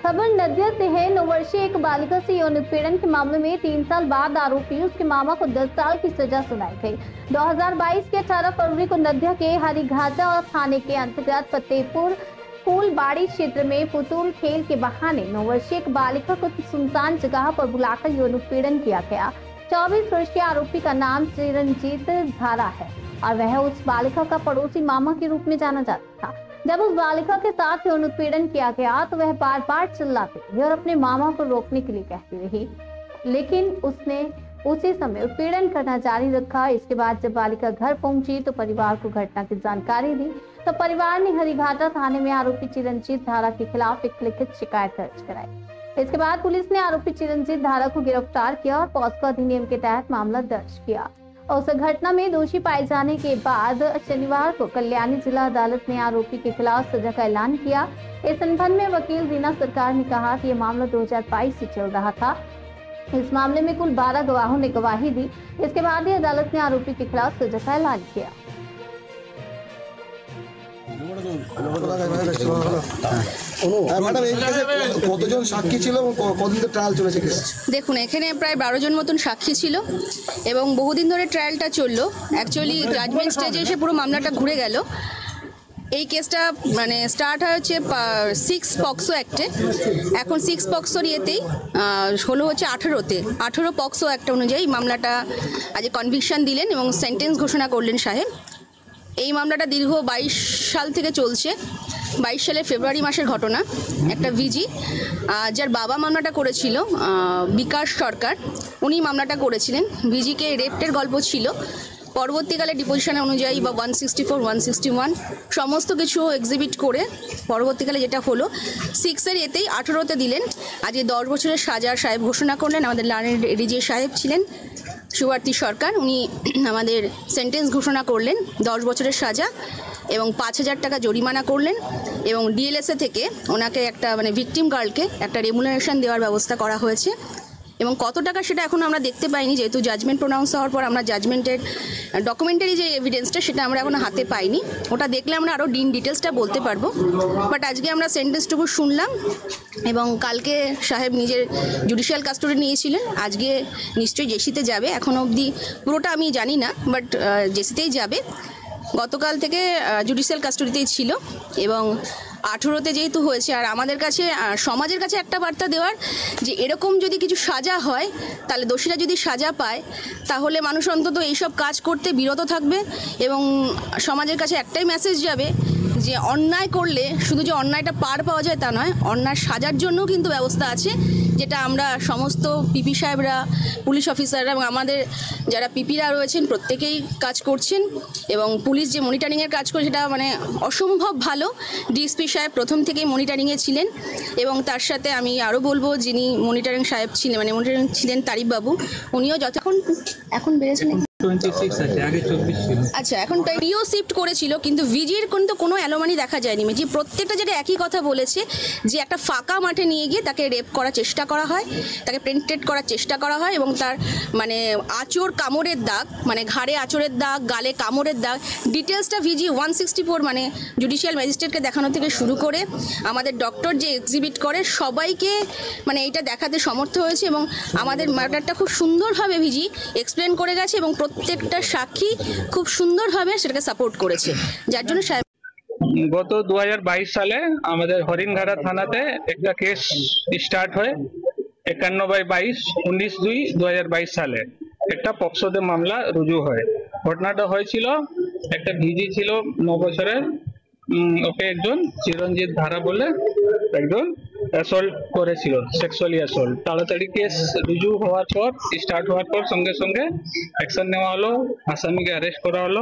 खबर नदिया से है। 9 वर्षीय एक बालिका से यौन उत्पीड़न के मामले में 3 साल बाद आरोपी उसके मामा को 10 साल की सजा सुनाई गई। 2022 के 18 फरवरी को नदिया के हरिघाटा थाने के अंतर्गत फतेहपुर फूलबाड़ी क्षेत्र में पुतुल खेल के बहाने 9 वर्षीय एक बालिका को सुनसान जगह पर बुलाकर यौन उत्पीड़न किया गया। 24 वर्षीय आरोपी का नाम चिरंजीत धारा है और वह उस बालिका का पड़ोसी मामा के रूप में जाना जाता था। जब उस बालिका के साथ यौन उत्पीड़न किया गया तो वह बार बार चिल्लाती रही और अपने मामा को रोकने के लिए कहती रही, लेकिन उसने उसी समय उत्पीड़न करना जारी रखा। इसके बाद जब बालिका घर पहुंची तो परिवार को घटना की जानकारी दी तो परिवार ने हरिघाटा थाने में आरोपी चिरंजीत धारा के खिलाफ एक लिखित शिकायत दर्ज कराई। इसके बाद पुलिस ने आरोपी चिरंजीत धारा को गिरफ्तार किया और पॉक्सो अधिनियम के तहत मामला दर्ज किया। उस घटना में दोषी पाए जाने के बाद शनिवार को कल्याणी जिला अदालत ने आरोपी के खिलाफ सजा का ऐलान किया। इस संबंध में वकील रीना सरकार ने कहा कि यह मामला 2022 से चल रहा था। इस मामले में कुल 12 गवाहों ने गवाही दी। इसके बाद ही अदालत ने आरोपी के खिलाफ सजा का ऐलान किया। দেখুন, এখানে প্রায় 12 জন মতন সাক্ষী ছিল এবং বহুদিন ধরে ট্রায়ালটা চললো। অ্যাকচুয়ালি জাজমেন্ট স্টেজে এসে পুরো মামলাটা ঘুরে গেল। এই কেসটা মানে স্টার্ট হয়েছে 6 পক্সো অ্যাক্টে। এখন 6 পক্সোর ইয়েতেই হলো হচ্ছে 18তে 18 পক্সো অ্যাক্ট অনুযায়ী মামলাটা আজ কনভিকশন দিলেন এবং সেন্টেন্স ঘোষণা করলেন সাহেব। এই মামলাটা দীর্ঘ 22 সাল থেকে চলছে। 22 সালের ফেব্রুয়ারি মাসের ঘটনা। একটা ভিজি যার বাবা মামলাটা করেছিল বিকাশ সরকার, উনি মামলাটা করেছিলেন। ভিজিকে রেপের গল্প ছিল। পরবর্তীকালে ডিপোজিশন অনুযায়ী বা 164, 161 সমস্ত কিছু এক্সিবিট করে পরবর্তীকালে যেটা হলো 6-এর এতেই 18তে দিলেন। আজকে 10 বছরের সাজার সাহেব ঘোষণা করলেন। আমাদের লার্নেড এডিজে সাহেব ছিলেন সুভার্তি সরকার, উনি আমাদের সেন্টেন্স ঘোষণা করলেন 10 বছরের সাজা এবং 5000 টাকা জরিমানা করলেন এবং ডিএলএসএ থেকে ওনাকে একটা মানে ভিকটিম গার্লকে একটা রেমুনারেশন দেওয়ার ব্যবস্থা করা হয়েছে এবং কত টাকা সেটা এখন আমরা দেখতে পাইনি, যেহেতু জাজমেন্ট প্রোনাউন্স হওয়ার পর আমরা জাজমেন্টের ডকুমেন্টারি যে এভিডেন্সটা সেটা আমরা এখন হাতে পাইনি। ওটা দেখলে আমরা আরও ডিটেলসটা বলতে পারবো। বাট আজকে আমরা সেন্টেন্সটুকু শুনলাম এবং কালকে সাহেব নিজের জুডিশিয়াল কাস্টডি নিয়েছিলেন। আজকে নিশ্চয়ই জেসিতে যাবে। এখনও অবধি পুরোটা আমি জানি না, বাট জেসিতেই যাবে। গতকাল থেকে জুডিশিয়াল কাস্টডিতেই ছিল এবং 18তে যেহেতু হয়েছে আর আমাদের কাছে সমাজের কাছে একটা বার্তা দেওয়ার যে এরকম যদি কিছু সাজা হয় তাহলে দোষীরা যদি সাজা পায় তাহলে মানুষ অন্তত এইসব কাজ করতে বিরত থাকবে এবং সমাজের কাছে একটাই মেসেজ যাবে যে অন্যায় করলে শুধু যে অন্যায়টা পার পাওয়া যায় তা নয়, অন্যায় সাজার জন্যও কিন্তু ব্যবস্থা আছে, যেটা আমরা সমস্ত পিপি সাহেবরা, পুলিশ অফিসাররা এবং আমাদের যারা পিপিরা রয়েছেন প্রত্যেকেই কাজ করছেন এবং পুলিশ যে মনিটরিংয়ের কাজ করে সেটা মানে অসম্ভব ভালো। ডিএসপি সাহেব প্রথম থেকেই মনিটরিংয়ে ছিলেন এবং তার সাথে আমি আরও বলবো যিনি মনিটরিং সাহেব ছিলেন মানে মনিটরিং ছিলেন তারিফ বাবু, উনিও এখন বেড়েছেন 26 আছে, আগে 24 ছিল। আচ্ছা, এখন রিও শিফট করেছিল কিন্তু ভিজির কিন্তু কোনো অ্যালোমানি দেখা যায়নি। যে প্রত্যেকটা যেটা একই কথা বলেছে যে একটা ফাঁকা মাঠে নিয়ে গিয়ে তাকে রেপ করার চেষ্টা করা হয়, তাকে পেনিট্রেট করার চেষ্টা করা হয় এবং তার মানে আঁচড় কামড়ের দাগ, মানে ঘাড়ে আঁচড়ের দাগ, গালে কামড়ের দাগ, ডিটেলসটা ভিজি 164 মানে জুডিশিয়াল ম্যাজিস্ট্রেটকে দেখানো থেকে শুরু করে আমাদের ডক্টর যে এক্সিবিট করে সবাইকে মানে এইটা দেখাতে সমর্থ হয়েছে এবং আমাদের ম্যাটারটা খুব সুন্দরভাবে ভিজি এক্সপ্লেন করে গেছে এবং প্রত্যেকটা সাক্ষী খুব সুন্দরভাবে সেটাকে সাপোর্ট করেছে, যার জন্য গত 2022 সালে আমাদের হরিণঘাটা থানাতে একটা কেস স্টার্ট হয় 51/22 19/2/2022 সালে একটা পক্সোতে মামলা রুজু হয়। ঘটনাটা হয়েছিল একটা ভিজি ছিল 9 বছরের, ওকে একজন চিরঞ্জিত ধারা বলে একজন অ্যাসল্ট করেছিল, সেক্সুয়ালি অ্যাসল্ট। তাড়াতাড়ি কেস রুজু হওয়ার পর স্টার্ট হওয়ার পর সঙ্গে সঙ্গে অ্যাকশন নেওয়া হলো, আসামিকে অ্যারেস্ট করা হলো,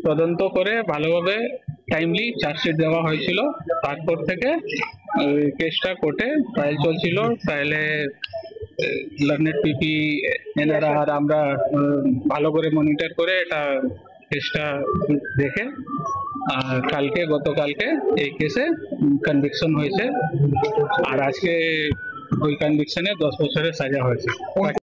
তদন্ত করে ভালোভাবে টাইমলি চার্জশিট দেওয়া হয়েছিল। তারপর থেকে কেসটা কোর্টে ট্রায়াল চলছিল। ট্রায়ালে লার্নেড পিপি এনারা আর আমরা ভালো করে মনিটর করে এটা কেসটা দেখে গতকালকে এই কেসে কনভিকশন হয়েছে আর আজকে ওই কনভিকশনে 10 বছরের সাজা হয়েছে।